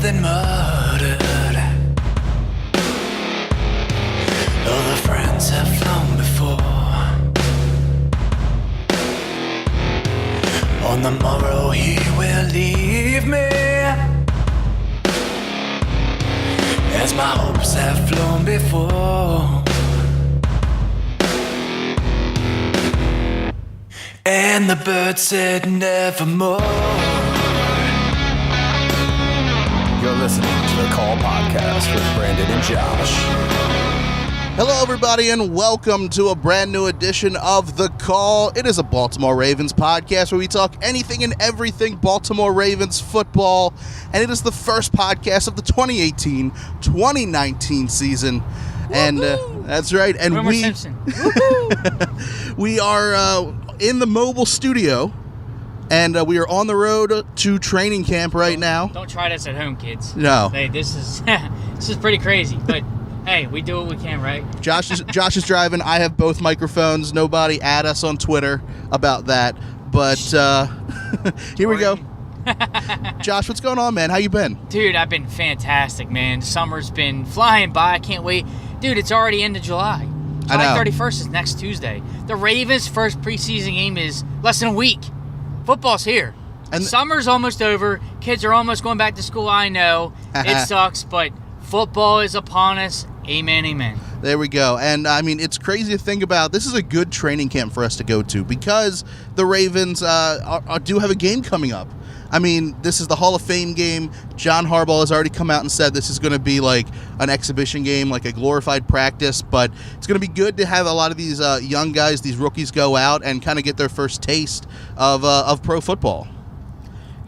than murdered. All the friends have flown before. On the morrow he will leave me, as my hopes have flown before. And the bird said nevermore. You're listening to the Call Podcast with Brandon and Josh. Hello, everybody, and welcome to a brand new edition of The Call. It is a Baltimore Ravens podcast where we talk anything and everything Baltimore Ravens football, and it is the first podcast of the 2018-2019 season. And that's right. And Homer Simpson. we are in the mobile studio, and we are on the road to training camp right now. Don't try this at home, kids. No. Hey, this is pretty crazy, but hey, we do what we can, right? Josh is driving. I have both microphones. Nobody add us on Twitter about that. But here we go. Josh, what's going on, man? How you been? Dude, I've been fantastic, man. Summer's been flying by. I can't wait. Dude, it's already end of July. July 31st is next Tuesday. The Ravens' first preseason game is less than a week. Football's here. And summer's almost over. Kids are almost going back to school. I know. It sucks, but football is upon us. Amen, amen. There we go. And, I mean, it's crazy to think about. This is a good training camp for us to go to because the Ravens do have a game coming up. I mean, this is the Hall of Fame game. John Harbaugh has already come out and said this is going to be like an exhibition game, like a glorified practice. But it's going to be good to have a lot of these young guys, these rookies, go out and kind of get their first taste of pro football.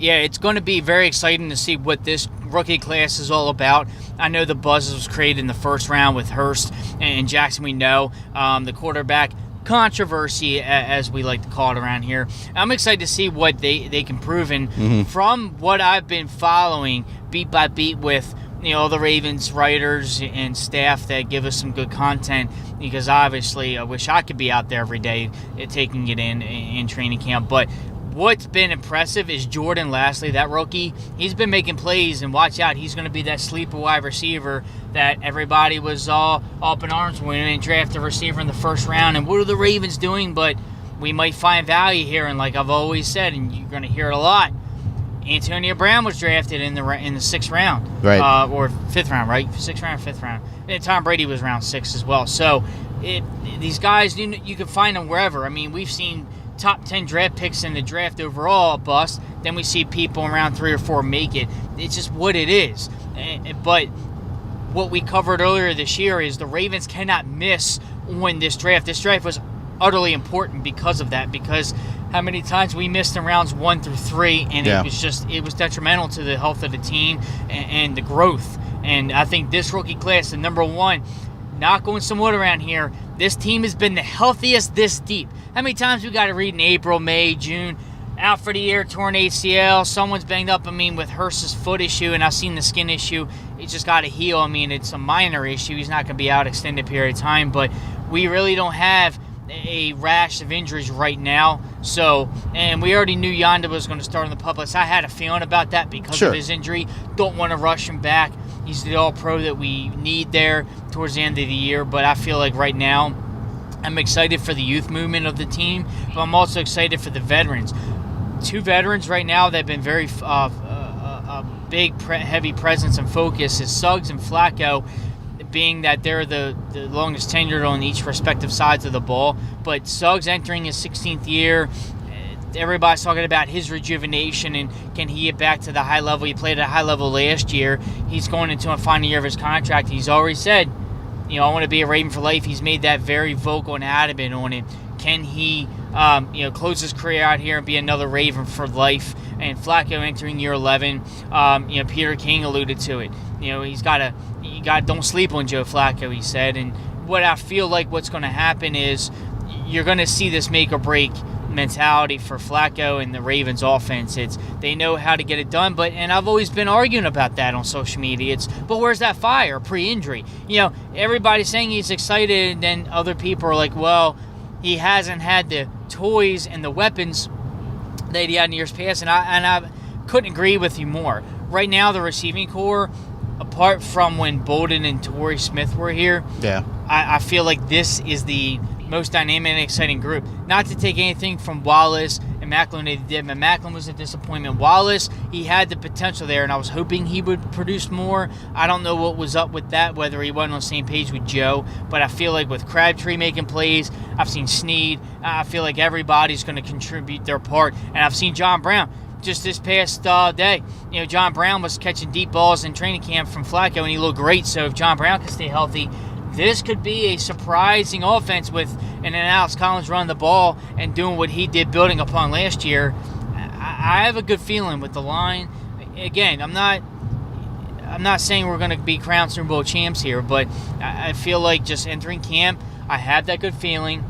Yeah, it's going to be very exciting to see what this rookie class is all about. I know the buzz was created in the first round with Hurst and Jackson. We know the quarterback controversy, as we like to call it around here. I'm excited to see what they can prove. And from what I've been following beat by beat with all the Ravens writers and staff that give us some good content, because obviously I wish I could be out there every day taking it in training camp. But what's been impressive is Jordan Lastly, that rookie. He's been making plays, and watch out, he's going to be that sleeper wide receiver that everybody was all up in arms when they drafted a receiver in the first round. And what are the Ravens doing? But we might find value here, and like I've always said, and you're going to hear it a lot, Antonio Brown was drafted in the sixth round, right? Or fifth round, right? Sixth round, fifth round. And Tom Brady was round 6 as well. So these guys, you can find them wherever. I mean, we've seen top 10 draft picks in the draft overall bust. Then we see people in round 3 or 4 make it. It's just what it is. But what we covered earlier this year is the Ravens cannot miss on this draft. This draft was utterly important because of that, because how many times we missed in rounds 1 through 3, and it was detrimental to the health of the team and the growth. And I think this rookie class, the number one, knock on some wood around here, this team has been the healthiest this deep. How many times we got to read in April, May, June, out for the year, torn ACL, someone's banged up, with Hurst's foot issue, and I've seen the skin issue. It's just got to heal. It's a minor issue. He's not going to be out extended period of time, but we really don't have a rash of injuries right now. So, and we already knew Yanda was going to start in the public. So I had a feeling about that because of his injury. Don't want to rush him back. He's the all-pro that we need there towards the end of the year. But I feel like right now I'm excited for the youth movement of the team, but I'm also excited for the veterans. 2 veterans right now that have been very big, heavy presence and focus is Suggs and Flacco, being that they're the longest tenured on each respective sides of the ball. But Suggs entering his 16th year, everybody's talking about his rejuvenation and can he get back to the high level. He played at a high level last year. He's going into a final year of his contract. He's already said, I want to be a Raven for life. He's made that very vocal and adamant on it. Can he close his career out here and be another Raven for life? And Flacco entering year 11, Peter King alluded to it. Don't sleep on Joe Flacco, he said. And what I feel like what's going to happen is you're going to see this make or break mentality for Flacco and the Ravens offense. They know how to get it done, and I've always been arguing about that on social media. But where's that fire pre-injury? Everybody's saying he's excited, and then other people are like, well, he hasn't had the toys and the weapons that he had in years past, and I couldn't agree with you more. right now the receiving core, apart from when Bolden and Torrey Smith were here, Yeah. I feel like this is the most dynamic and exciting group. Not to take anything from Wallace and Macklin, they did, but Macklin was a disappointment. Wallace, he had the potential there, and I was hoping he would produce more. I don't know what was up with that, whether he wasn't on the same page with Joe, but I feel like with Crabtree making plays, I've seen Snead, I feel like everybody's going to contribute their part, and I've seen John Brown. Just this past day, John Brown was catching deep balls in training camp from Flacco, and he looked great. So if John Brown can stay healthy, this could be a surprising offense with an Alex Collins running the ball and doing what he did, building upon last year. I have a good feeling with the line. Again, I'm not saying we're going to be crowned Super Bowl champs here, but I feel like just entering camp, I have that good feeling.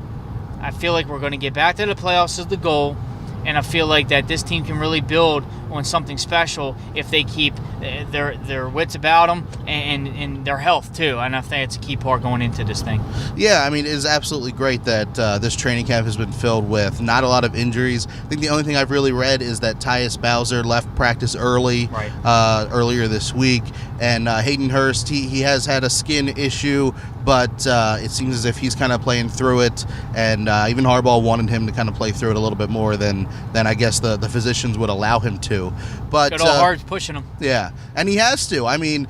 I feel like we're going to get back to the playoffs as the goal. And I feel like that this team can really build on something special if they keep their wits about them and their health, too. And I think it's a key part going into this thing. Yeah, I mean, it is absolutely great that this training camp has been filled with not a lot of injuries. I think the only thing I've really read is that Tyus Bowser left practice early earlier this week. And Hayden Hurst, he has had a skin issue, but it seems as if he's kind of playing through it. And even Harbaugh wanted him to kind of play through it a little bit more than I guess the physicians would allow him to. But Good old Hart's pushing him. Yeah, and he has to. I mean,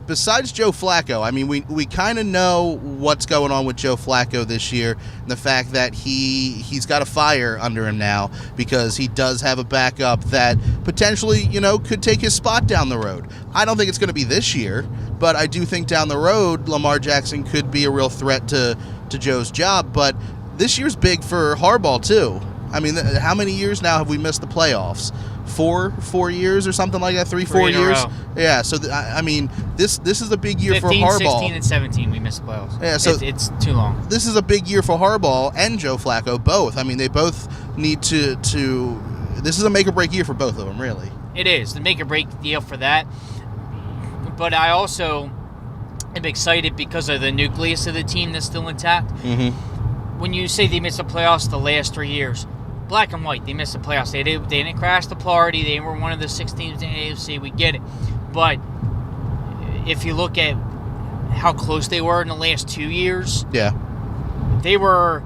besides Joe Flacco, I mean, we kind of know what's going on with Joe Flacco this year. And the fact that he's got a fire under him now because he does have a backup that potentially, could take his spot down the road. I don't think it's going to be this year, but I do think down the road Lamar Jackson could be a real threat to Joe's job. But this year's big for Harbaugh, too. I mean, how many years now have we missed the playoffs? 4 years or something like that? 4 years? Yeah, so I mean, this is a big year 15, for Harbaugh. 16, and 17 we missed the playoffs. Yeah, so it's too long. This is a big year for Harbaugh and Joe Flacco, both. I mean, they both need to this is a make or break year for both of them, really. It is the make or break deal for that. But I also am excited because of the nucleus of the team that's still intact. Mm-hmm. When you say they missed the playoffs the last 3 years, black and white, they missed the playoffs. They didn't crash the party. They were one of the 6 teams in the AFC. We get it. But if you look at how close they were in the last 2 years, Yeah. they were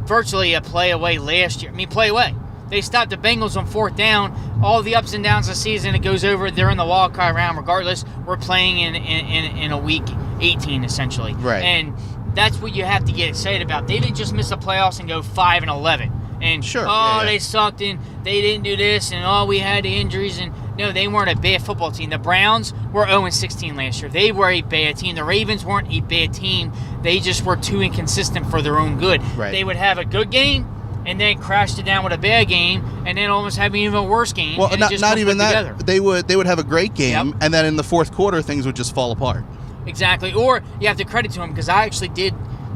virtually a play away last year. I mean, play away. They stopped the Bengals on 4th down. All the ups and downs of the season, it goes over. They're in the wild card round regardless. We're playing in a week 18, essentially. Right. And that's what you have to get excited about. They didn't just miss the playoffs and go 5-11. And Sure, yeah. they sucked and they didn't do this and we had the injuries and no, they weren't a bad football team. The Browns were 0-16 last year. They were a bad team. The Ravens weren't a bad team. They just were too inconsistent for their own good. Right. They would have a good game and then crashed it down with a bad game and then almost have an even worse game. Well, and not even that. Together. They would have a great game, Yep. and then in the fourth quarter, things would just fall apart. Exactly. Or you have to credit to him because I actually did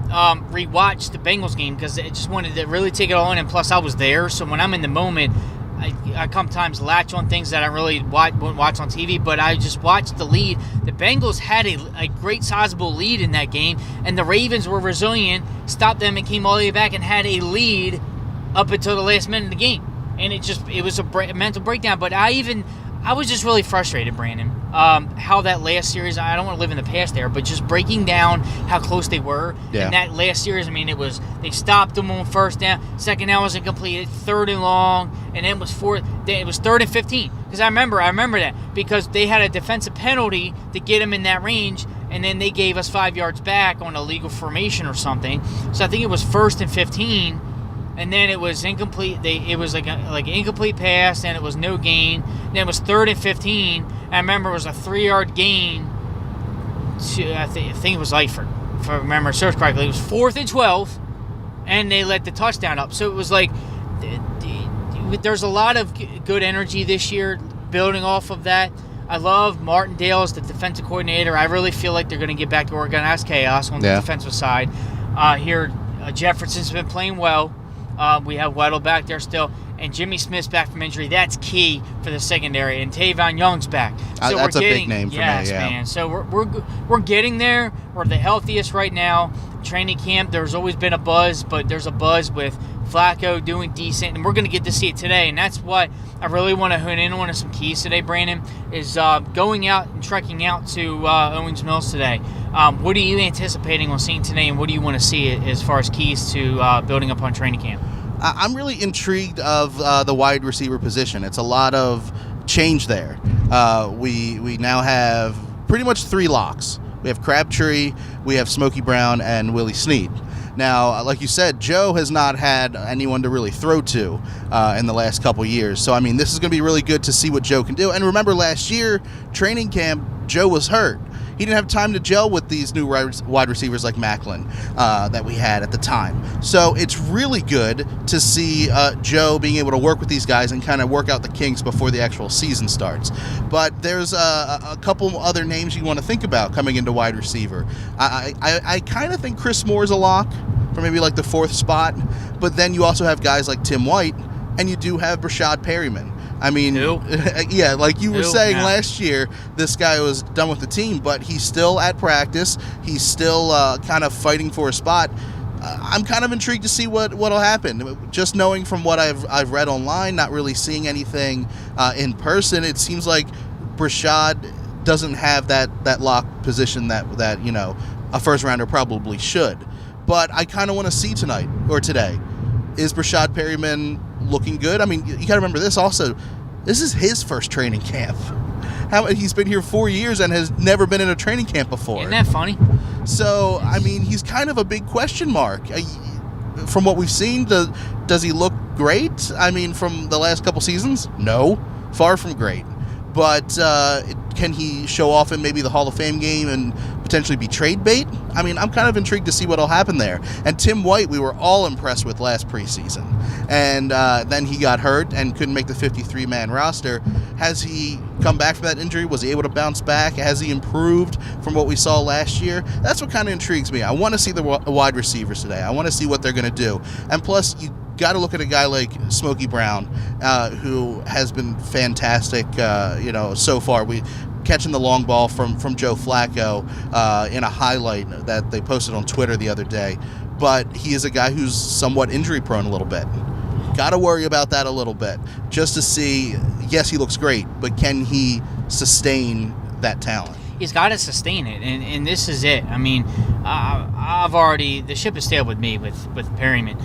rewatch the Bengals game because I just wanted to really take it all in, and plus I was there. So when I'm in the moment, I sometimes latch on things that I really wouldn't watch on TV, but I just watched the lead. The Bengals had a great sizable lead in that game, and the Ravens were resilient, stopped them, and came all the way back and had a lead up until the last minute of the game. And it was a mental breakdown. But I was just really frustrated, Brandon, how that last series, I don't want to live in the past there, but just breaking down how close they were. Yeah. And that last series, I mean, they stopped them on 1st down, 2nd down wasn't completed, 3rd and long, and then it was 3rd and 15. Because I remember that because they had a defensive penalty to get them in that range, and then they gave us 5 yards back on a legal formation or something. So I think it was 1st and 15. And then it was incomplete. It was like an incomplete pass, and it was no gain. Then it was 3rd and 15. I remember it was a 3-yard gain to I think it was Eifert, if I remember search correctly. It was 4th and 12, and they let the touchdown up. So it was like there's a lot of good energy this year building off of that. I love Martindale as the defensive coordinator. I really feel like they're going to get back to organized chaos on the defensive side. Here, Jefferson's been playing well. We have Weddle back there still, and Jimmy Smith's back from injury. That's key for the secondary, and Tavon Young's back. So that's a big name for me. Yes, yeah. man. So we're getting there. We're the healthiest right now. Training camp, there's always been a buzz, but there's a buzz with Flacco doing decent, and we're going to get to see it today. And that's what I really want to hone in on some keys today, Brandon, is going out and trekking out to Owings Mills today. What are you anticipating on seeing today, and what do you want to see as far as keys to building up on training camp? I'm really intrigued of the wide receiver position. It's a lot of change there. We now have pretty much 3 locks. We have Crabtree, we have Smokey Brown, and Willie Snead. Now, like you said, Joe has not had anyone to really throw to in the last couple years. So, I mean, this is going to be really good to see what Joe can do. And remember, last year, training camp, Joe was hurt. He didn't have time to gel with these new wide receivers like Macklin that we had at the time. So it's really good to see Joe being able to work with these guys and kind of work out the kinks before the actual season starts. But there's a couple other names you want to think about coming into wide receiver. I kind of think Chris Moore's a lock for maybe like the 4th spot. But then you also have guys like Tim White, and you do have Brashad Perryman. I mean, yeah, like you were saying last year, this guy was done with the team, but he's still at practice. He's still kind of fighting for a spot. I'm kind of intrigued to see what'll happen. Just knowing from what I've read online, not really seeing anything in person, it seems like Brashad doesn't have that lock position that you know a first rounder probably should. But I kind of want to see tonight or today. Is Brashad Perryman looking good? I mean, you got to remember this also. This is his first training camp. He's been here 4 years and has never been in a training camp before. Isn't that funny? So, I mean, he's kind of a big question mark. From what we've seen, does he look great? I mean, from the last couple seasons? No. Far from great. But can he show off in maybe the Hall of Fame game and potentially be trade bait? I mean, I'm kind of intrigued to see what'll happen there. And Tim White, we were all impressed with last preseason. And then he got hurt and couldn't make the 53-man roster. Has he come back from that injury? Was he able to bounce back? Has he improved from what we saw last year? That's what kind of intrigues me. I want to see the wide receivers today. I want to see what they're going to do. And plus, you got to look at a guy like Smokey Brown, who has been fantastic, so far. We catching the long ball from Joe Flacco in a highlight that they posted on Twitter the other day. But he is a guy who's somewhat injury prone a little bit. Got to worry about that a little bit just to see, yes, he looks great, but can he sustain that talent? He's got to sustain it, and this is it. I mean, the ship has sailed with me with Perryman,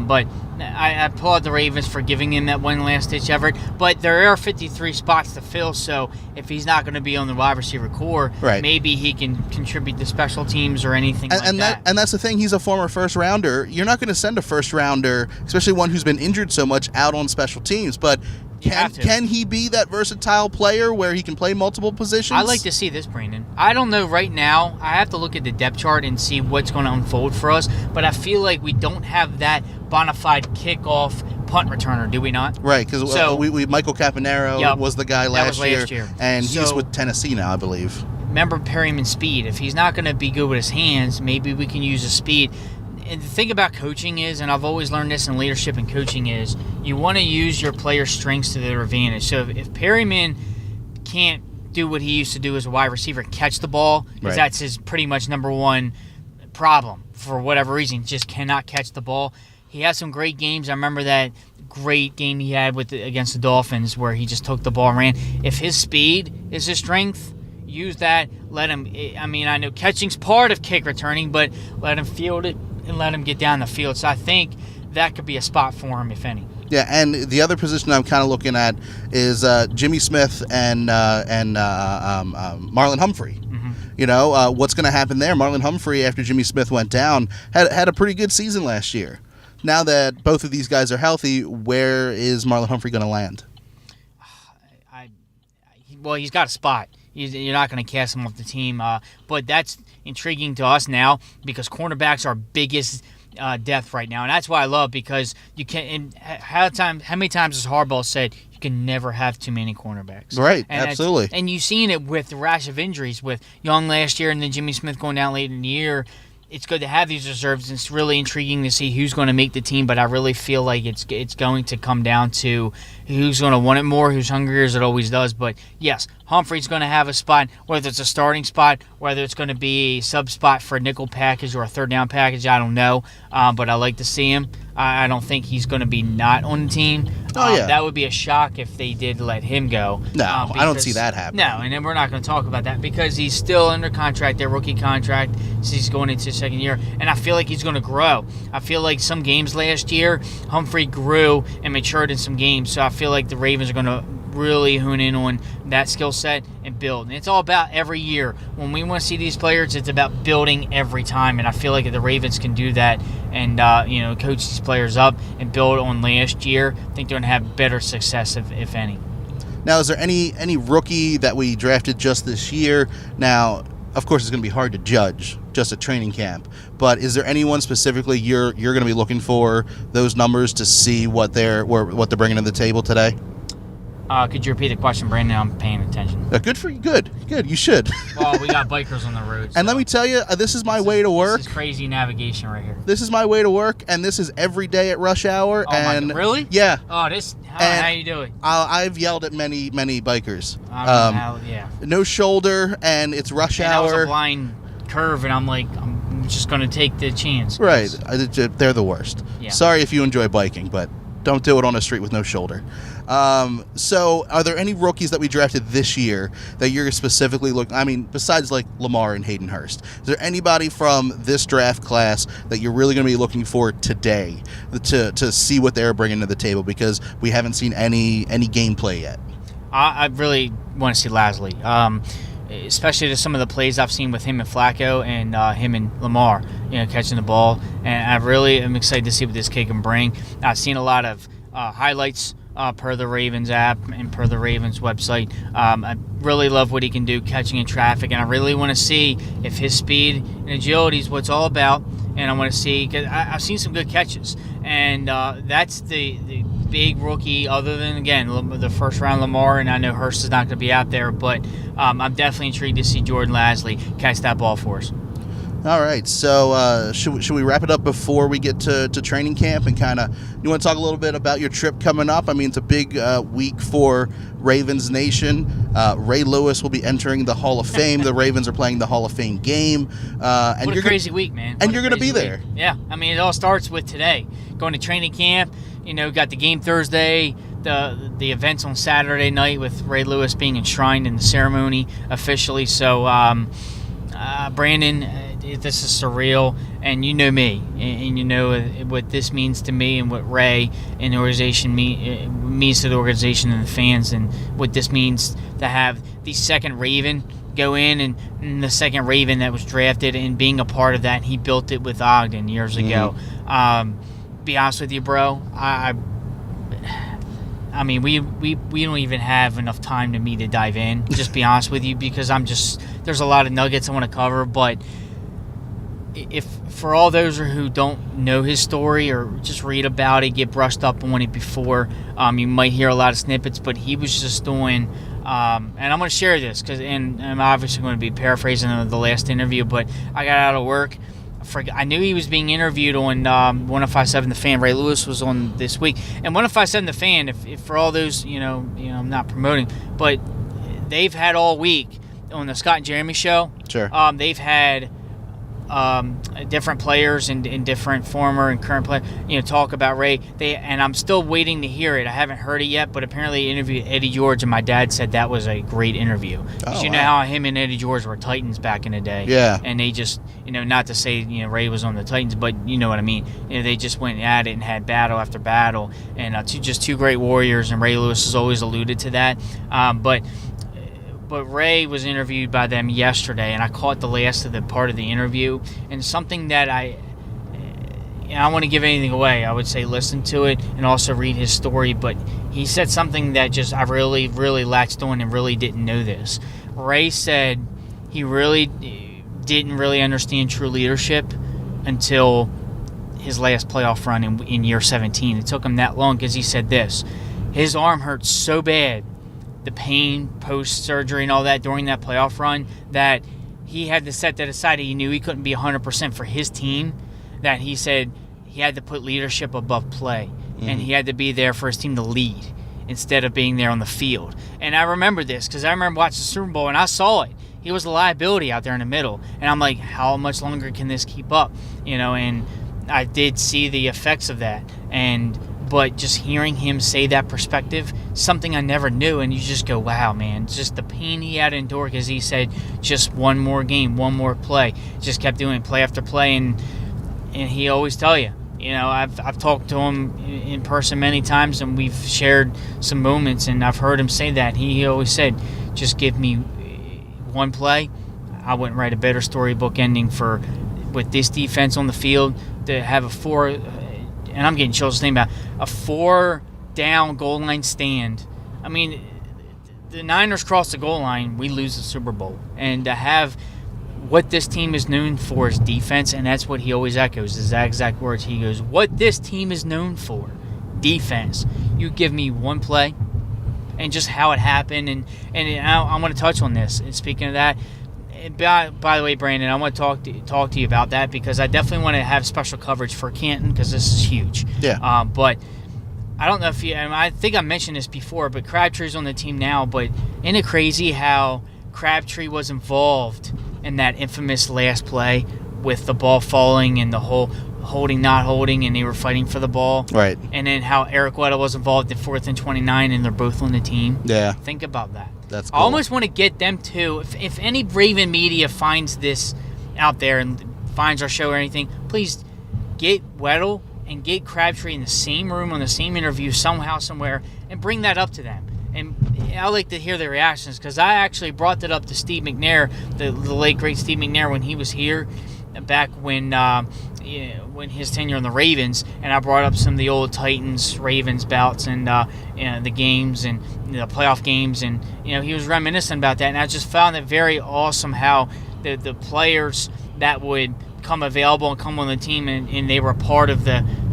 but I applaud the Ravens for giving him that one last-ditch effort. But there are 53 spots to fill, so if he's not going to be on the wide receiver core, maybe he can contribute to special teams or anything like that. And that's the thing. He's a former first-rounder. You're not going to send a first-rounder, especially one who's been injured so much, out on special teams, but can he be that versatile player where he can play multiple positions? I like to see this, Brandon. I don't know right now. I have to look at the depth chart and see what's going to unfold for us, but I feel like we don't have that bona fide kickoff punt returner, do we not? Right, because we Michael Caponero was the guy last year, and he's with Tennessee now, I believe. Remember Perryman's speed. If he's not going to be good with his hands, maybe we can use his speed. And the thing about coaching is, and I've always learned this in leadership and coaching, is you want to use your players' strengths to their advantage. So if Perryman can't do what he used to do as a wide receiver, catch the ball, because that's his pretty much number one problem for whatever reason, just cannot catch the ball. He has some great games. I remember that great game he had against the Dolphins where he just took the ball and ran. If his speed is his strength, use that. Let him. I mean, I know catching's part of kick returning, but let him field it and let him get down the field. So I think that could be a spot for him, if any. Yeah, and the other position I'm kind of looking at is Jimmy Smith and Marlon Humphrey. Mm-hmm. You know, what's going to happen there? Marlon Humphrey, after Jimmy Smith went down, had a pretty good season last year. Now that both of these guys are healthy, where is Marlon Humphrey going to land? Well, he's got a spot. You're not going to cast him off the team, but that's intriguing to us now because cornerbacks are biggest depth right now, and that's why I love because you can. And how many times has Harbaugh said you can never have too many cornerbacks? Right, and absolutely. And you've seen it with the rash of injuries with Young last year, and then Jimmy Smith going down late in the year. It's good to have these reserves. It's really intriguing to see who's going to make the team, but I really feel like it's going to come down to who's going to want it more, who's hungrier, as it always does. But, yes, Humphrey's going to have a spot, whether it's a starting spot, whether it's going to be a sub spot for a nickel package or a third down package, I don't know. But I like to see him. I don't think he's going to be not on the team. Oh, yeah. That would be a shock if they did let him go. No, I don't see that happening. No, and then we're not going to talk about that because he's still under contract, their rookie contract. So he's going into his second year, and I feel like he's going to grow. I feel like some games last year, Humphrey grew and matured in some games, so I feel like the Ravens are going to really hone in on that skill set and build. And it's all about every year. When we want to see these players, it's about building every time. And I feel like if the Ravens can do that and coach these players up and build on last year, I think they're going to have better success, if any. Now, is there any rookie that we drafted just this year? Now, of course, it's going to be hard to judge just at training camp, but is there anyone specifically you're going to be looking for those numbers to see what they're bringing to the table today? Could you repeat the question, Brandon? I'm paying attention. Good for you. Good. You should. Well, we got bikers on the road. And let me tell you, this is my way to work. This is crazy navigation right here. This is my way to work, and this is every day at rush hour. Oh, and my God. Really? Yeah. Oh, how you doing? I've yelled at many bikers. Yeah. No shoulder, and it's rush and hour. That was a blind curve, and I'm like, I'm just going to take the chance. Right. They're the worst. Yeah. Sorry if you enjoy biking, but don't do it on a street with no shoulder. So are there any rookies that we drafted this year that you're specifically looking? I mean, besides like Lamar and Hayden Hurst, is there anybody from this draft class that you're really going to be looking for today to see what they're bringing to the table? Because we haven't seen any gameplay yet. I really want to see Lasley. Especially to some of the plays I've seen with him and Flacco and him and Lamar, catching the ball. And I really am excited to see what this kid can bring. I've seen a lot of highlights per the Ravens app and per the Ravens website. I really love what he can do catching in traffic, and I really want to see if his speed and agility is what it's all about. And I want to see, because I've seen some good catches, and that's the big rookie, other than, again, the first round Lamar, and I know Hurst is not going to be out there, but I'm definitely intrigued to see Jordan Lasley catch that ball for us. All right, so should we wrap it up before we get to training camp and kind of, you want to talk a little bit about your trip coming up? I mean, it's a big week for Ravens Nation. Ray Lewis will be entering the Hall of Fame. The Ravens are playing the Hall of Fame game. And what a crazy week, man. And you're going to be there. Yeah, I mean, it all starts with today. Going to training camp, got the game Thursday, the events on Saturday night with Ray Lewis being enshrined in the ceremony officially. So, Brandon, this is surreal, and you know me, and you know what this means to me and what Ray and the organization means to the organization and the fans, and what this means to have the second Raven go in and the second Raven that was drafted and being a part of that. And he built it with Ogden years ago. Be honest with you, bro, I mean, we don't even have enough time to me to dive in, just be honest with you, because there's a lot of nuggets I want to cover. But if for all those who don't know his story or just read about it, get brushed up on it before, you might hear a lot of snippets, but he was just doing, and I'm going to share this, and I'm obviously going to be paraphrasing the last interview, but I got out of work. I knew he was being interviewed on 105.7 The Fan. Ray Lewis was on this week. And 105.7 The Fan, if for all those, I'm not promoting, but they've had all week on the Scott and Jeremy show. Sure. They've had different players and different former and current players, talk about Ray. And I'm still waiting to hear it. I haven't heard it yet, but apparently he interviewed Eddie George, and my dad said that was a great interview. Because know how him and Eddie George were Titans back in the day. Yeah. And they just, not to say, Ray was on the Titans, but you know what I mean. They just went at it and had battle after battle, and two great warriors, and Ray Lewis has always alluded to that. But Ray was interviewed by them yesterday, and I caught the last of the part of the interview. And something that I don't want to give anything away. I would say listen to it and also read his story. But he said something that just I really, really latched on and really didn't know this. Ray said he really didn't really understand true leadership until his last playoff run in year 17. It took him that long because he said this. His arm hurt so bad, the pain post-surgery and all that during that playoff run, that he had to set that aside. He knew he couldn't be 100% for his team, that he said he had to put leadership above play, and he had to be there for his team to lead instead of being there on the field. And I remember this because I remember watching the Super Bowl, and I saw it. He was a liability out there in the middle, and I'm like, how much longer can this keep up? And I did see the effects of that, but just hearing him say that perspective, something I never knew, and you just go, wow, man, just the pain he had to endure, because he said just one more game, one more play, just kept doing play after play, and he always tell you, I've talked to him in person many times, and we've shared some moments, and I've heard him say that. He always said, just give me one play, I wouldn't write a better storybook ending with this defense on the field to have and I'm getting chills thinking about a 4-down goal line stand. I mean, the Niners cross the goal line, we lose the Super Bowl. And to have what this team is known for is defense, and that's what he always echoes, his exact words. He goes, what this team is known for, defense. You give me one play, and just how it happened. And I want to touch on this. And speaking of that, by the way, Brandon, I want to talk to you about that, because I definitely want to have special coverage for Canton, because this is huge. Yeah. But I don't know if I think I mentioned this before, but Crabtree's on the team now. But isn't it crazy how Crabtree was involved in that infamous last play with the ball falling and the whole holding, not holding, and they were fighting for the ball? Right. And then how Eric Weddle was involved in 4th and 29, and they're both on the team. Yeah. Think about that. That's cool. I almost want to get them too. If any Raven media finds this out there and finds our show or anything, please get Weddle and get Crabtree in the same room on the same interview somehow, somewhere, and bring that up to them. And I like to hear their reactions, because I actually brought that up to Steve McNair, the late great Steve McNair, when he was here back when his tenure on the Ravens, and I brought up some of the old Titans-Ravens bouts and the games and the playoff games, and he was reminiscent about that, and I just found it very awesome how the players that would come available and come on the team, and they were part of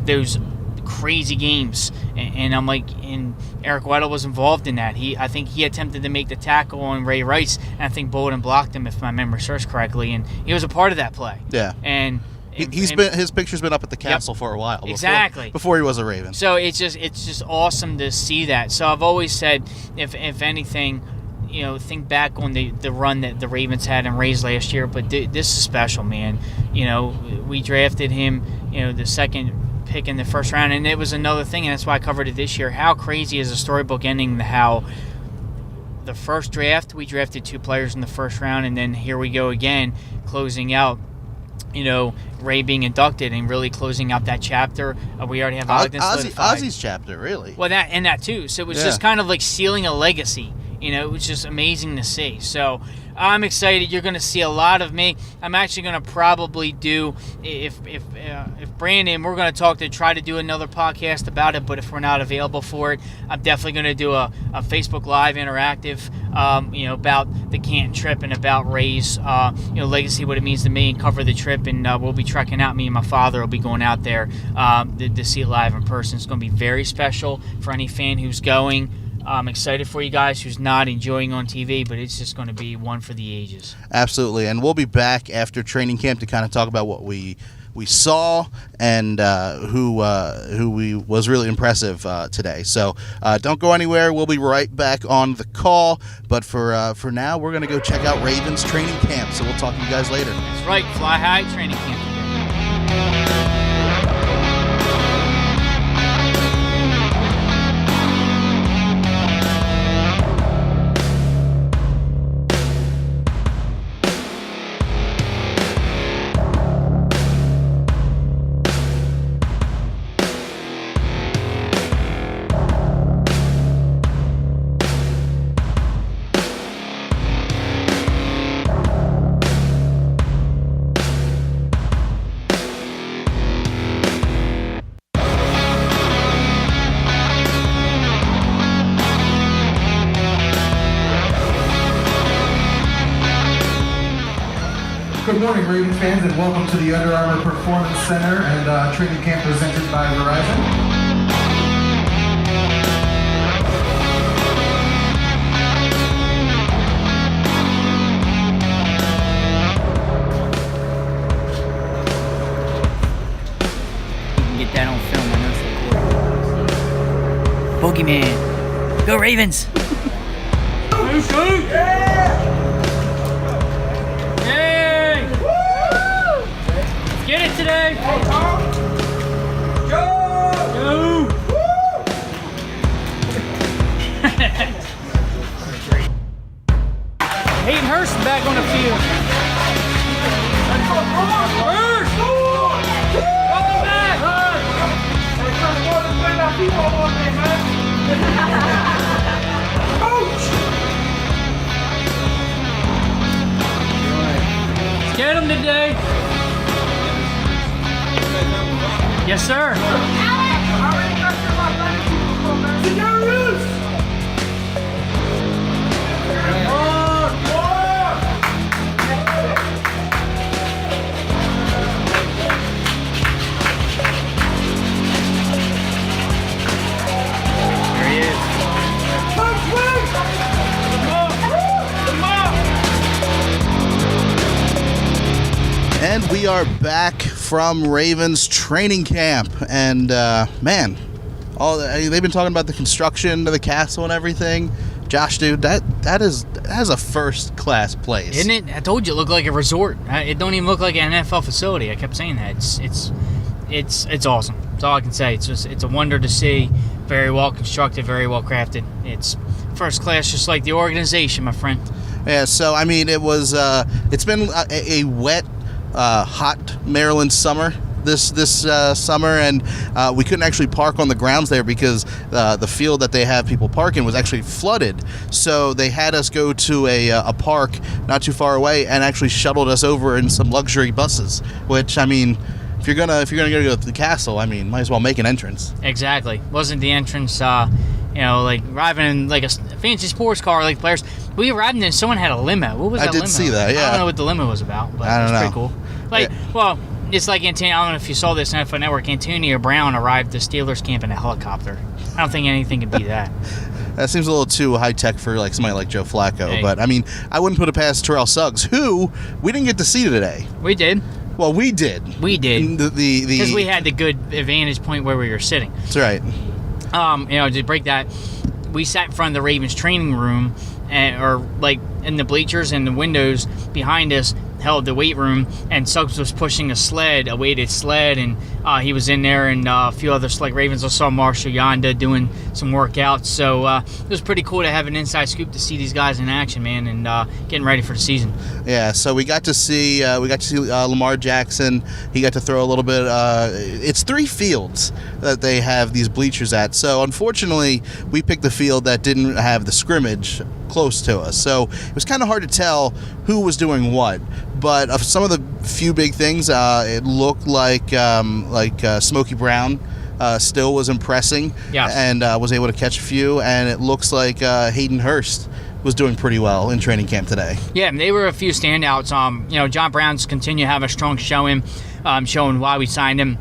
those crazy games, and I'm like, and Eric Weddle was involved in that. I think he attempted to make the tackle on Ray Rice, and I think Bolden blocked him, if my memory serves correctly, and he was a part of that play. Yeah. And his picture's been up at the castle for a while. Before he was a Raven. So it's just awesome to see that. So I've always said, if anything, think back on the run that the Ravens had in Rays last year. But this is special, man. We drafted him, the second pick in the first round, and it was another thing, and that's why I covered it this year. How crazy is a storybook ending? How the first draft, we drafted 2 players in the first round, and then here we go again, closing out. Ray being inducted and really closing out that chapter. We already have Ozzy's chapter, really. Well, that too. So it was just kind of like sealing a legacy. It was just amazing to see. So I'm excited. You're going to see a lot of me. I'm actually going to probably do, if Brandon, we're going to try to do another podcast about it, but if we're not available for it, I'm definitely going to do a Facebook Live interactive, about the Canton trip and about Ray's, legacy, what it means to me, and cover the trip. And we'll be trekking out. Me and my father will be going out there to see it live in person. It's going to be very special for any fan who's going. I'm excited for you guys who's not enjoying on TV, but it's just going to be one for the ages. Absolutely, and we'll be back after training camp to kind of talk about what we saw and who was really impressive today. So don't go anywhere. We'll be right back on the call. But for now, we're going to go check out Ravens training camp. So we'll talk to you guys later. That's right, Fly High training camp. Good morning, Ravens fans, and welcome to the Under Armour Performance Center and training camp presented by Verizon. Get that on film. I know it's recording. Bogeyman. Go Ravens. Yay! Let's get it today. back on the field. Welcome back. Get him today. Yes, sir. There he is. And we are back from Ravens training camp, and man, they've been talking about the construction of the castle and everything. Josh, dude, that is a first class place, Isn't it? I told you it looked like a resort. It don't even look like an NFL facility. I kept saying that. It's awesome. That's all I can say. It's a wonder to see. Very well constructed, very well crafted. It's first class, just like the organization, my friend. Yeah. So I mean, it's been a wet, hot Maryland summer this summer, and we couldn't actually park on the grounds there because the field that they have people park in was actually flooded. So they had us go to a park not too far away and actually shuttled us over in some luxury buses. Which, I mean, if you're gonna go to the castle, I mean, might as well make an entrance. Exactly. Wasn't the entrance, like arriving in like a fancy sports car like players. We arrived and then someone had a limo. What was that limo? I did see that, yeah. I don't know what the limo was about, but I don't it was know. pretty cool. Like, well, it's like Antonio, I don't know if you saw this on NFL Network, Antonio Brown arrived at the Steelers camp in a helicopter. I don't think anything could beat that. That seems a little too high tech for like somebody like Joe Flacco. Hey. But I mean, I wouldn't put it past Terrell Suggs, who we didn't get to see today. We did. Well, we did. We did. Because we had the good advantage point where we were sitting. That's right. To break that, we sat in front of the Ravens training room, or like in the bleachers, and the windows behind us held the weight room, and Suggs was pushing a weighted sled, and he was in there, and a few other select Ravens. I saw Marshall Yonda doing some workouts, so it was pretty cool to have an inside scoop to see these guys in action, man, and getting ready for the season. Yeah, so we got to see Lamar Jackson. He got to throw a little bit. It's 3 fields that they have these bleachers at. So unfortunately, we picked the field that didn't have the scrimmage close to us. So it was kind of hard to tell who was doing what. But of some of the few big things, it looked like Smokey Brown still was impressing, Yes. and was able to catch a few. And it looks like Hayden Hurst was doing pretty well in training camp today. Yeah, they were a few standouts. John Brown's continue to have a strong showing why we signed him.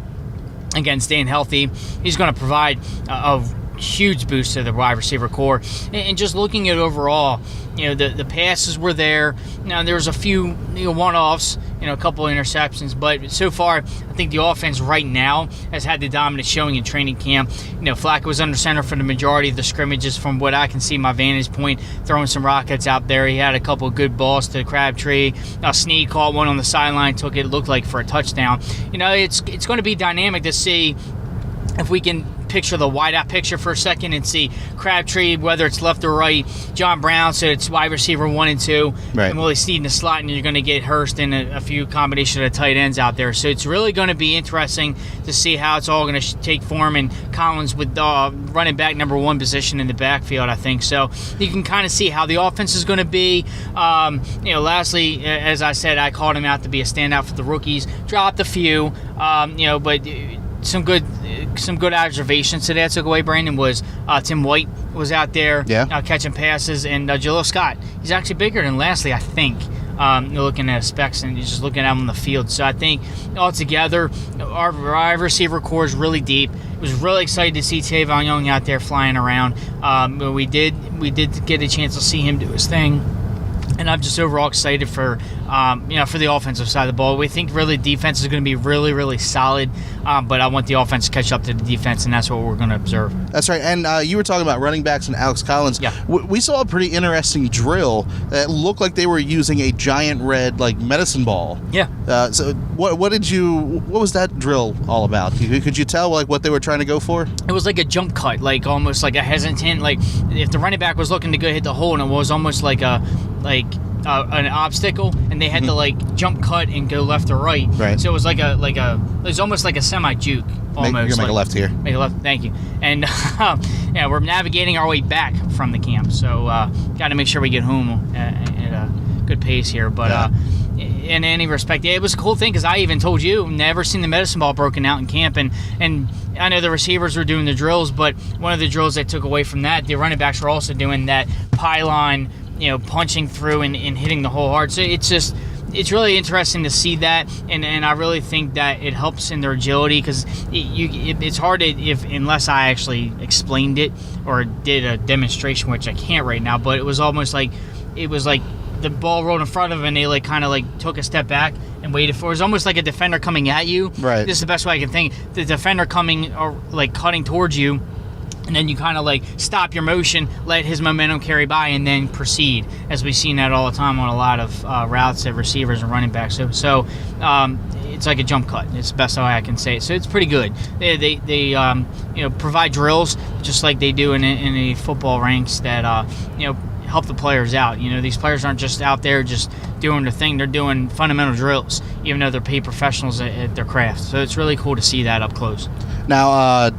Again, staying healthy, he's going to provide a huge boost to the wide receiver core. And just looking at overall, the passes were there. Now there was a few one-offs, a couple of interceptions, but so far I think the offense right now has had the dominant showing in training camp. Flacco was under center for the majority of the scrimmages, from what I can see, my vantage point, throwing some rockets out there. He had a couple of good balls to Crabtree. Snead caught one on the sideline, took it, looked like for a touchdown. It's going to be dynamic to see if we can picture the wide-out picture for a second and see Crabtree, whether it's left or right, John Brown, so it's wide receiver 1 and 2, right, and Willie Snead in the slot, and you're going to get Hurst and a few combination of tight ends out there. So it's really going to be interesting to see how it's all going to take form, and Collins with running back number 1 position in the backfield, I think. So you can kind of see how the offense is going to be. Lastly, as I said, I called him out to be a standout for the rookies. Dropped a few, but some good observations today I took away, Brandon, was Tim White was out there catching passes, and Jalil Scott. He's actually bigger than Lastly, I think. Looking at specs and just looking at him on the field. So I think altogether, our wide receiver core is really deep. I was really excited to see Tavon Young out there flying around. We did get a chance to see him do his thing. And I'm just overall excited for the offensive side of the ball. We think really defense is going to be really, really solid, but I want the offense to catch up to the defense, and that's what we're going to observe. That's right. And you were talking about running backs and Alex Collins. Yeah. We saw a pretty interesting drill that looked like they were using a giant red medicine ball. Yeah. So what was that drill all about? Could you tell what they were trying to go for? It was like a jump cut, almost like a hesitant, if the running back was looking to go hit the hole, and it was almost like an obstacle, and they had to like jump cut and go left or right. Right. So it was it was almost like a semi juke. You're gonna make a left here. Make a left. Thank you. And yeah, we're navigating our way back from the camp, so got to make sure we get home at a good pace here. But in any respect, it was a cool thing because I even told you never seen the medicine ball broken out in camp, and I know the receivers were doing the drills, but one of the drills they took away from that, the running backs were also doing that pylon, punching through and hitting the hole hard. So it's really interesting to see that, and I really think that it helps in their agility because it's hard unless I actually explained it or did a demonstration, which I can't right now. But it was almost like the ball rolled in front of them, and they like kind of like took a step back and waited for it. It was almost like a defender coming at you. Right. This is the best way I can think. The defender coming or like cutting towards you, and then you kind of like stop your motion, let his momentum carry by, and then proceed. As we've seen that all the time on a lot of routes at receivers and running backs. So it's like a jump cut. It's the best way I can say it. So it's pretty good. They provide drills just like they do in the football ranks that help the players out. These players aren't just out there just doing their thing. They're doing fundamental drills, even though they're paid professionals at their craft. So it's really cool to see that up close. Now,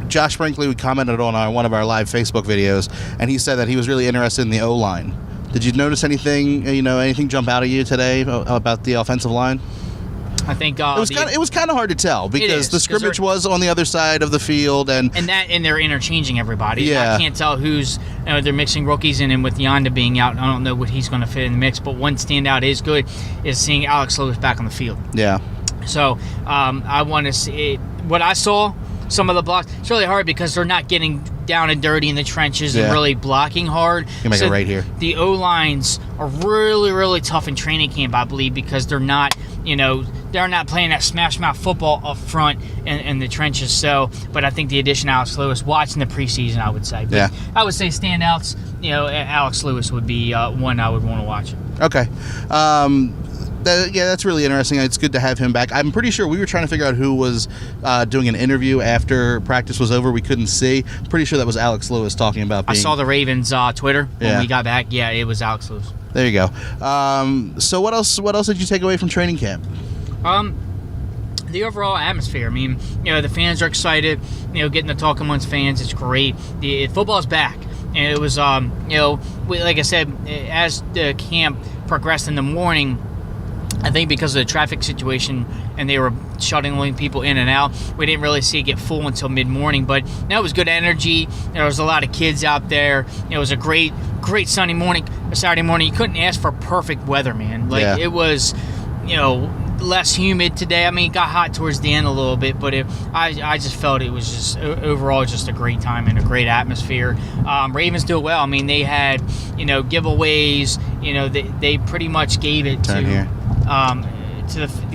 Josh Brinkley commented on one of our live Facebook videos, and he said that he was really interested in the O-line. Did you notice anything, anything jump out at you today about the offensive line? I think it was kind of hard to tell because the scrimmage was on the other side of the field, and they're interchanging everybody. Yeah. I can't tell who's they're mixing rookies in, and with Yonda being out, I don't know what he's going to fit in the mix. But one standout is good is seeing Alex Lewis back on the field. Yeah. So I want to see what I saw. Some of the blocks, it's really hard because they're not getting down and dirty in the trenches and really blocking hard. You make it right here. The O-lines are really, really tough in training camp, I believe, because they're not, they're not playing that smash mouth football up front in the trenches. So, but I think the addition of Alex Lewis, watching the preseason, I would say. But I would say standouts, Alex Lewis would be one I would want to watch. Okay. That's really interesting. It's good to have him back. I'm pretty sure we were trying to figure out who was doing an interview after practice was over. We couldn't see. Pretty sure that was Alex Lewis talking about being... I saw the Ravens Twitter when we got back. Yeah, it was Alex Lewis. There you go. So what else did you take away from training camp? The overall atmosphere. I mean, the fans are excited. Getting to talk amongst fans, it's great. The football's back, and it was like I said, as the camp progressed in the morning, I think because of the traffic situation and they were shuttling people in and out, we didn't really see it get full until mid-morning. But that was good energy. There was a lot of kids out there. It was a great Saturday morning. You couldn't ask for perfect weather, man. It was, less humid today. I mean, it got hot towards the end a little bit, but I just felt it was just overall just a great time and a great atmosphere. Ravens do it well. I mean, they had giveaways. They pretty much gave it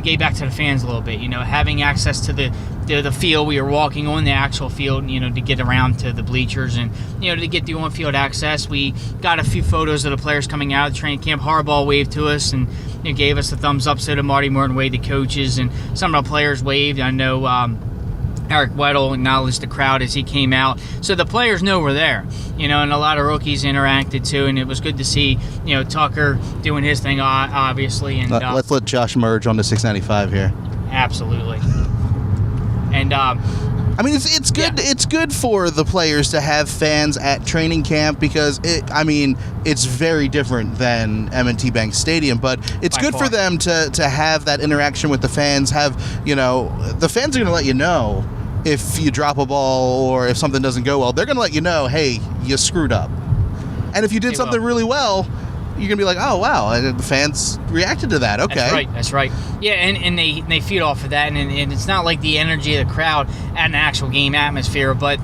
gave back to the fans a little bit. Having access to the field, we were walking on the actual field, to get around to the bleachers and to get the on-field access. We got a few photos of the players coming out of the training camp. Harbaugh waved to us and gave us a thumbs up. So did Marty Morton, waved the coaches, and some of the players waved. I know Eric Weddle acknowledged the crowd as he came out. So the players know we're there, and a lot of rookies interacted too, and it was good to see, Tucker doing his thing, obviously. And let's let Josh merge on the 695 here. Absolutely. And I mean, it's good. Yeah. It's good for the players to have fans at training camp because it's very different than M&T Bank Stadium, but it's good for them to have that interaction with the fans. The fans are going to let you know if you drop a ball or if something doesn't go well. They're going to let you know, hey, you screwed up. And if you did something really well, you're going to be like, oh, wow, the fans reacted to that. Okay. That's right. Yeah, and they feed off of that, and it's not like the energy of the crowd at an actual game atmosphere, but,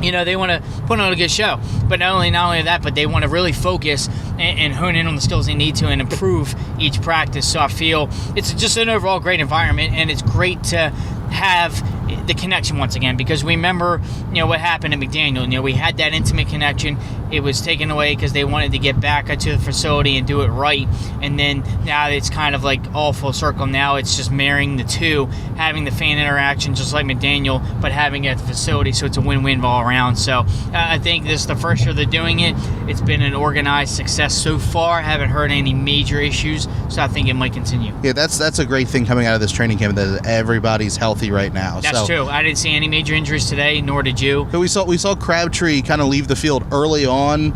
they want to put on a good show. But not only that, but they want to really focus and hone in on the skills they need to and improve each practice. So I feel it's just an overall great environment, and it's great to have the connection once again, because we remember what happened at McDaniel. We had that intimate connection, it was taken away because they wanted to get back to the facility and do it right. And then now it's kind of like all full circle. Now it's just marrying the two, having the fan interaction just like McDaniel, but having it at the facility, so it's a win-win all around. So I think this is the first year they're doing it. It's been an organized success so far. I haven't heard any major issues, so I think it might continue. Yeah, that's a great thing coming out of this training camp, that everybody's healthy right now. That's true. I didn't see any major injuries today, nor did you. So we saw Crabtree kind of leave the field early on,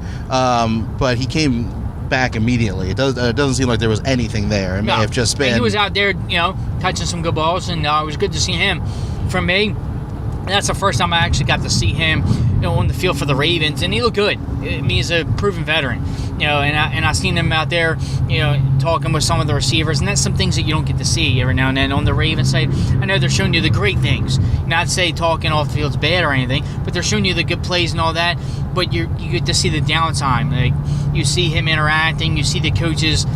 but he came back immediately. It doesn't seem like there was anything there. It may have just been. And he was out there, touching some good balls, and it was good to see him. For me, that's the first time I actually got to see him, on the field for the Ravens, and he looked good. I mean, he's a proven veteran, and I seen him out there, talking with some of the receivers, and that's some things that you don't get to see every now and then on the Ravens side. I know they're showing you the great things, not say talking off the field's bad or anything, but they're showing you the good plays and all that. But you get to see the downtime. Like, you see him interacting, you see the coaches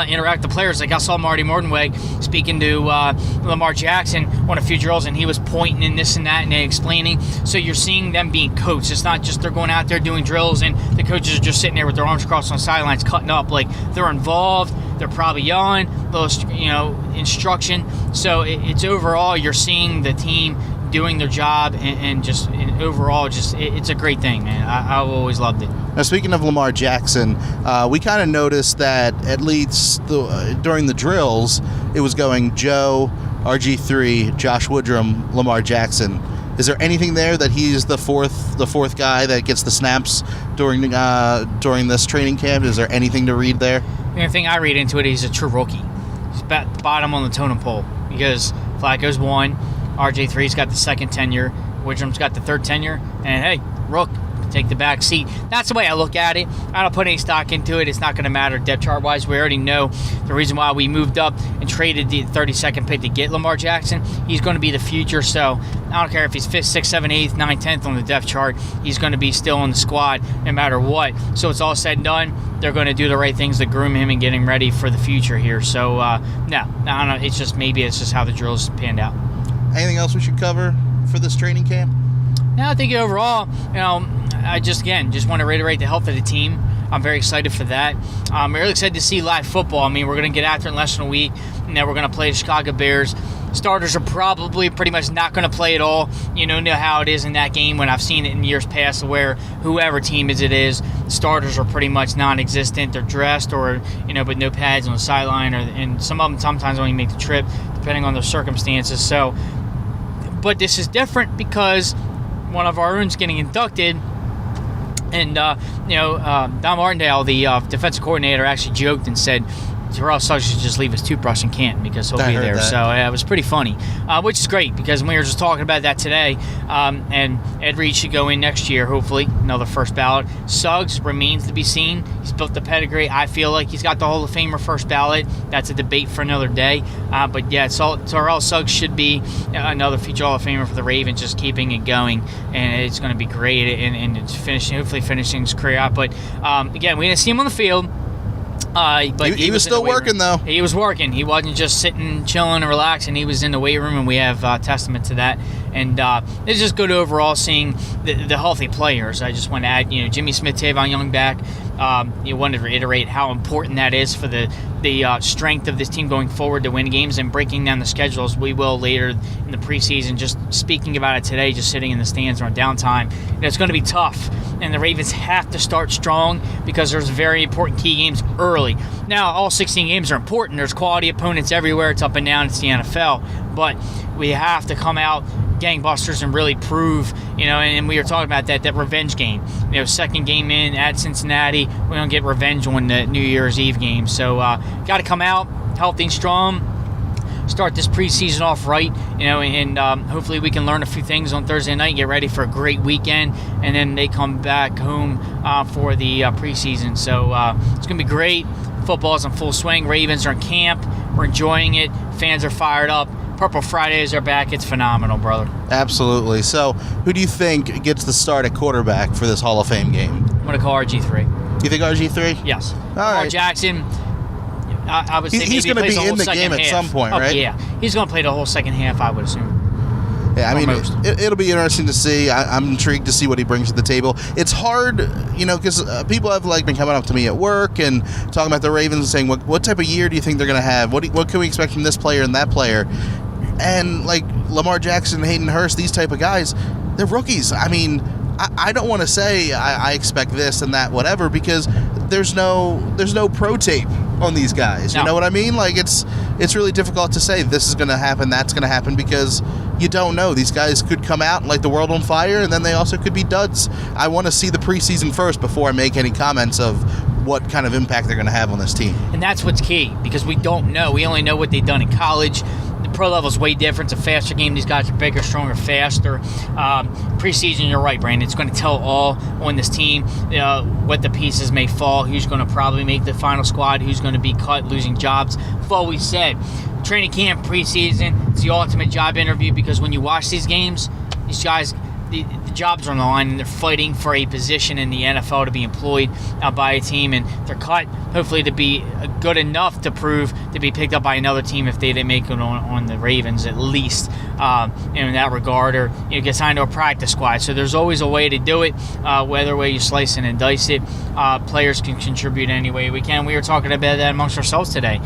interact with the players. Like, I saw Marty Mordenweg speaking to Lamar Jackson on a few drills, and he was pointing and this and that and explaining. So you're seeing them being coached. It's not just they're going out there doing drills and the coaches are just sitting there with their arms crossed on the sidelines cutting up. Like, they're involved. They're probably yelling, instruction. So it's overall, you're seeing the team doing their job, and overall, it's a great thing, man. I've always loved it. Now, speaking of Lamar Jackson, we kind of noticed that at least during the drills, it was going Joe, RG3, Josh Woodrum, Lamar Jackson. Is there anything there that he's the fourth guy that gets the snaps during this training camp? Is there anything to read there? The only thing I read into it, he's a true rookie. He's about the bottom on the totem pole, because Flacco's one, RJ3's got the second tenure, Woodrum's got the third tenure, and hey, Rook, take the back seat. That's the way I look at it. I don't put any stock into it. It's not going to matter depth chart wise. We already know the reason why we moved up and traded the 32nd pick to get Lamar Jackson. He's going to be the future. So I don't care if he's 5th, 6th, 7th, 8th, 9th, 10th on the depth chart. He's going to be still on the squad no matter what. So it's all said and done. They're going to do the right things to groom him and get him ready for the future here. So no, I don't know. It's just how the drills panned out. Anything else we should cover for this training camp? No, I think overall, I just want to reiterate the health of the team. I'm very excited for that. I'm really excited to see live football. I mean, we're going to get after it in less than a week, and then we're going to play the Chicago Bears. Starters are probably pretty much not going to play at all. You know how it is in that game when I've seen it in years past where whoever team it is, starters are pretty much non-existent. They're dressed or, but no pads on the sideline, and some of them sometimes only make the trip depending on their circumstances. So, but this is different because one of our own's getting inducted, and Don Martindale, the defensive coordinator, actually joked and said Terrell Suggs should just leave his toothbrush in Canton because he'll be there. That. So it was pretty funny, which is great because we were just talking about that today. And Ed Reed should go in next year, hopefully, another first ballot. Suggs remains to be seen. He's built the pedigree. I feel like he's got the Hall of Famer first ballot. That's a debate for another day. But yeah, Terrell Suggs should be another future Hall of Famer for the Ravens, just keeping it going. And it's going to be great. And it's hopefully finishing his career out. But again, we didn't see him on the field. But he was still working, though. He was working. He wasn't just sitting, chilling, and relaxing. He was in the weight room, and we have testament to that. And it's just good overall seeing the healthy players. I just want to add, Jimmy Smith, Tavon Young back. You wanted to reiterate how important that is for the strength of this team going forward to win games and breaking down the schedules. We will later in the preseason. Just speaking about it today, just sitting in the stands on downtime. It's going to be tough, and the Ravens have to start strong because there's very important key games early. Now, all 16 games are important. There's quality opponents everywhere. It's up and down. It's the NFL. But we have to come out gangbusters and really prove, and we were talking about that revenge game. Second game in at Cincinnati, we're going to get revenge on the New Year's Eve game. So got to come out healthy and strong, start this preseason off right, and hopefully we can learn a few things on Thursday night, get ready for a great weekend, and then they come back home for the preseason. So it's going to be great. Football's in full swing. Ravens are in camp. We're enjoying it. Fans are fired up. Purple Fridays are back. It's phenomenal, brother. Absolutely. So, who do you think gets the start at quarterback for this Hall of Fame game? I'm going to call RG3. You think RG3? Yes. All Lamar right. Jackson, I would say he's going to be in the game at some point, right? Yeah. He's going to play the whole second half, I would assume. Yeah, I mean, Almost. it'll be interesting to see. I'm intrigued to see what he brings to the table. It's hard, because people have been coming up to me at work and talking about the Ravens and saying, what type of year do you think they're going to have? What can we expect from this player and that player? And Lamar Jackson, Hayden Hurst, these type of guys, they're rookies. I mean, I don't want to say I expect this and that, whatever, because there's no pro tape on these guys. No. You know what I mean? It's really difficult to say this is going to happen, that's going to happen, because you don't know. These guys could come out and light the world on fire, and then they also could be duds. I want to see the preseason first before I make any comments of what kind of impact they're going to have on this team. And that's what's key, because we don't know. We only know what they've done in college. The pro level is way different. It's a faster game. These guys are bigger, stronger, faster. Preseason, you're right, Brandon. It's going to tell all on this team what the pieces may fall, who's going to probably make the final squad, who's going to be cut, losing jobs. We've always said, training camp, preseason, it's the ultimate job interview, because when you watch these games, these guys, the jobs are on the line, and they're fighting for a position in the NFL to be employed by a team, and they're cut hopefully to be good enough to prove to be picked up by another team if they didn't make it on the Ravens at least in that regard, or get signed to a practice squad. So there's always a way to do it, whether way you slice it and dice it. Players can contribute any way we can. We were talking about that amongst ourselves today.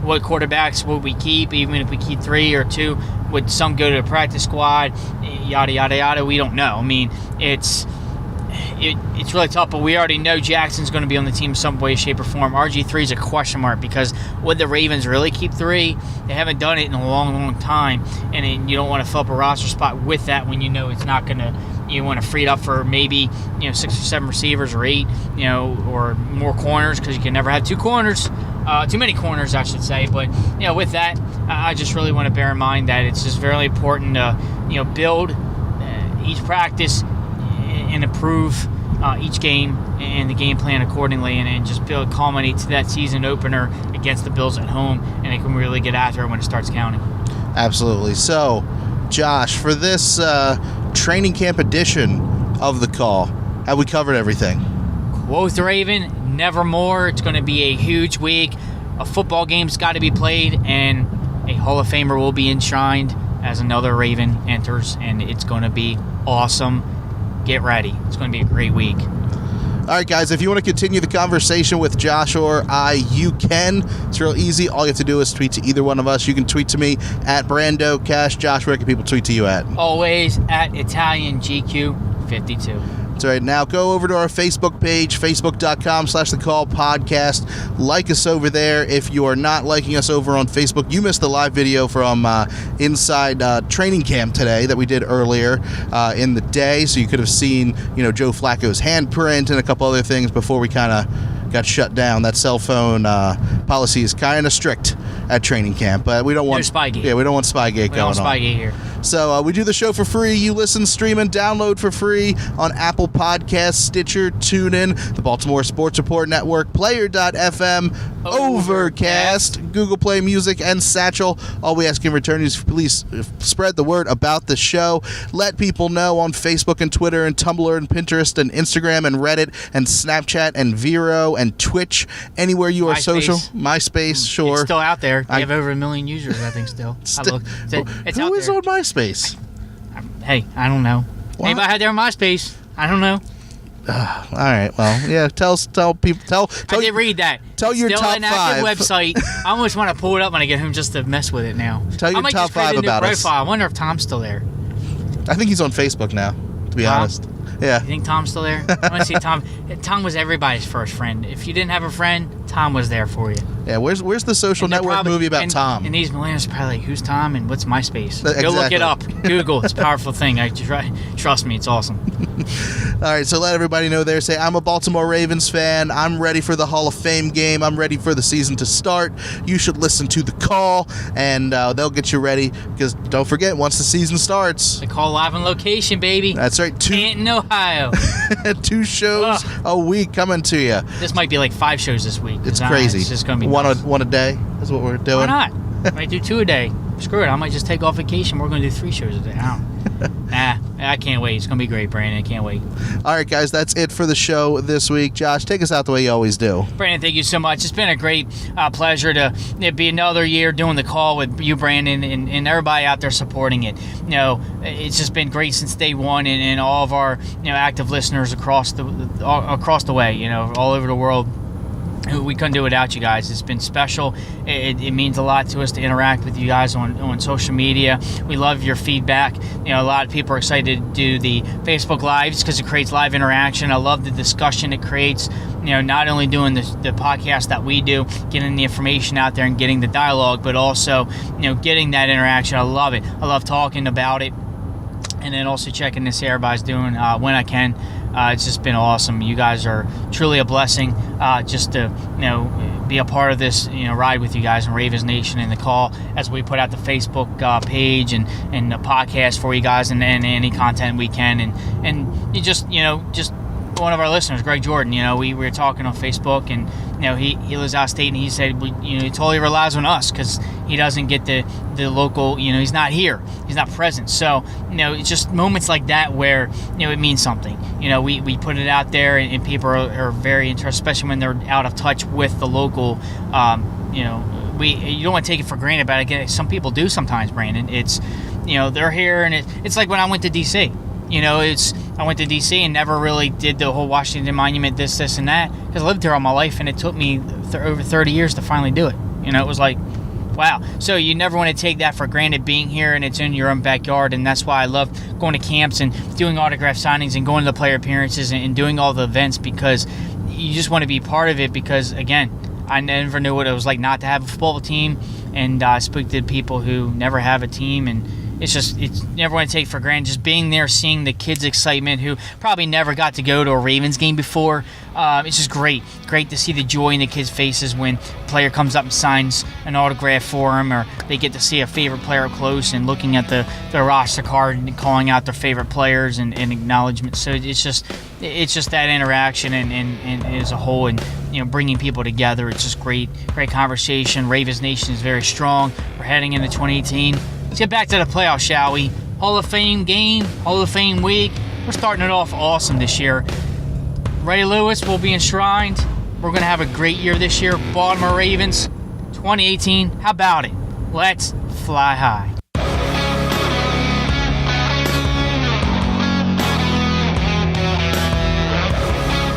What quarterbacks would we keep, even if we keep 3 or 2? Would some go to the practice squad? Yada, yada, yada. We don't know. I mean, it's really tough, but we already know Jackson's going to be on the team in some way, shape, or form. RG3 is a question mark, because would the Ravens really keep 3? They haven't done it in a long, long time, and you don't want to fill up a roster spot with that when you know it's not going to. You want to free it up for maybe 6 or 7 receivers or 8, or more corners, because you can never have 2 corners. Too many corners, I should say. But with that, I just really want to bear in mind that it's just very important to build each practice and improve each game and the game plan accordingly, and just culminate to that season opener against the Bills at home, and they can really get after it when it starts counting. Absolutely. So, Josh, for this training camp edition of The Call, have we covered everything? Quote the Raven, nevermore. It's going to be a huge week. A football game's got to be played, and a Hall of Famer will be enshrined as another Raven enters, and it's going to be awesome. Get ready. It's going to be a great week. All right, guys, if you want to continue the conversation with Josh or I, you can. It's real easy. All you have to do is tweet to either one of us. You can tweet to me at Brando Cash. Josh, where can people tweet to you at? Always at ItalianGQ52. That's right. Now go over to our Facebook page, facebook.com/thecallpodcast. Like us over there. If you are not liking us over on Facebook, you missed the live video from inside training camp today that we did earlier in the day. So you could have seen, Joe Flacco's handprint and a couple other things before we kind of got shut down. That cell phone policy is kind of strict at training camp, but we don't want Spygate. Yeah, we don't want Spygate going on. We don't want Spygate here. So we do the show for free. You listen, stream, and download for free on Apple Podcasts, Stitcher, TuneIn, the Baltimore Sports Report Network, Player.fm, Overcast, Google Play Music, and Satchel. All we ask in return is please spread the word about the show. Let people know on Facebook and Twitter and Tumblr and Pinterest and Instagram and Reddit and Snapchat and Vero and Twitch, anywhere you are MySpace. social. MySpace, sure. It's still out there. They have over 1 million users, I think, still. I looked. It's Who out is there. on MySpace? Hey, I don't know. What? Anybody out there on MySpace? I don't know. All right. Well, yeah. Tell people. I did read that. tell your Still top an active 5. website. I almost want to pull it up when I get home just to mess with it now. Tell your I might top just create 5 a new about us. profile. I wonder if Tom's still there. I think he's on Facebook now, to be Tom? honest. Yeah. You think Tom's still there? I want to see Tom. Tom was everybody's first friend. If you didn't have a friend, Tom was there for you. Yeah. Where's the social And they're network probably- movie about and, Tom? And these millennials are probably like, who's Tom and what's MySpace? Exactly. Go look it up. Google. It's a powerful thing. Trust me, it's awesome. All right, so let everybody know there. Say, I'm a Baltimore Ravens fan. I'm ready for the Hall of Fame game. I'm ready for the season to start. You should listen to The Call, and they'll get you ready. Because don't forget, once the season starts, They call live on location, baby. that's right, Canton, Ohio. 2 shows a week coming to you. This might be like 5 shows this week. It's crazy. It's just going to be one nuts. a day. That's what we're doing. Why not? I might do 2 a day. Screw it. I might just take off vacation. We're going to do 3 shows a day. I don't. I can't wait. It's going to be great, Brandon. I can't wait. All right, guys, that's it for the show this week. Josh, take us out the way you always do. Brandon, thank you so much. It's been a great pleasure to be another year doing the call with you, Brandon, and everybody out there supporting it. It's just been great since day one, and all of our active listeners across the way, all over the world. We couldn't do it without you guys. It's been special. It means a lot to us to interact with you guys on social media. We love your feedback. A lot of people are excited to do the Facebook Lives because it creates live interaction. I love the discussion it creates. Not only doing the podcast that we do, getting the information out there and getting the dialogue, but also, getting that interaction. I love it. I love talking about it. And then also checking to see everybody's doing when I can. It's just been awesome. You guys are truly a blessing just to be a part of this ride with you guys in Ravens Nation and the call as we put out the Facebook page and the podcast for you guys and any content we can. And you just one of our listeners, Greg Jordan, we were talking on Facebook, and he lives out of state, and he said he totally relies on us because he doesn't get the local, he's not here, he's not present. So it's just moments like that where it means something. We put it out there, and people are very interested, especially when they're out of touch with the local. You don't want to take it for granted, but again, some people do sometimes, Brandon. It's they're here, and it's like when I went to DC. I went to D.C. and never really did the whole Washington Monument, this, and that, because I lived here all my life, and it took me over 30 years to finally do it. It was like, wow. So you never want to take that for granted, being here, and it's in your own backyard, and that's why I love going to camps and doing autograph signings and going to the player appearances and doing all the events, because you just want to be part of it, because, again, I never knew what it was like not to have a football team, and I spoke to people who never have a team, and it's never want to take for granted. Just being there, seeing the kids' excitement who probably never got to go to a Ravens game before. It's just great to see the joy in the kids' faces when a player comes up and signs an autograph for them, or they get to see a favorite player up close and looking at the roster card and calling out their favorite players and acknowledgement. So it's just that interaction and as a whole, and bringing people together. It's just great conversation. Ravens Nation is very strong. We're heading into 2018. Let's get back to the playoffs, shall we? Hall of Fame game, Hall of Fame week. We're starting it off awesome this year. Ray Lewis will be enshrined. We're going to have a great year this year. Baltimore Ravens, 2018. How about it? Let's fly high.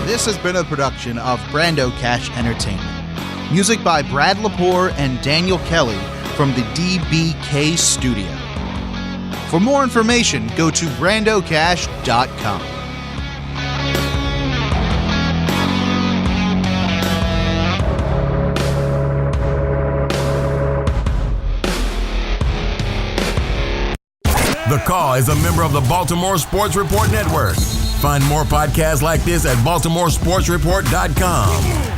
This has been a production of Brando Cash Entertainment. Music by Brad Lepore and Daniel Kelly from the DBK Studio. For more information, go to brandocash.com. The Call is a member of the Baltimore Sports Report Network. Find more podcasts like this at baltimoresportsreport.com.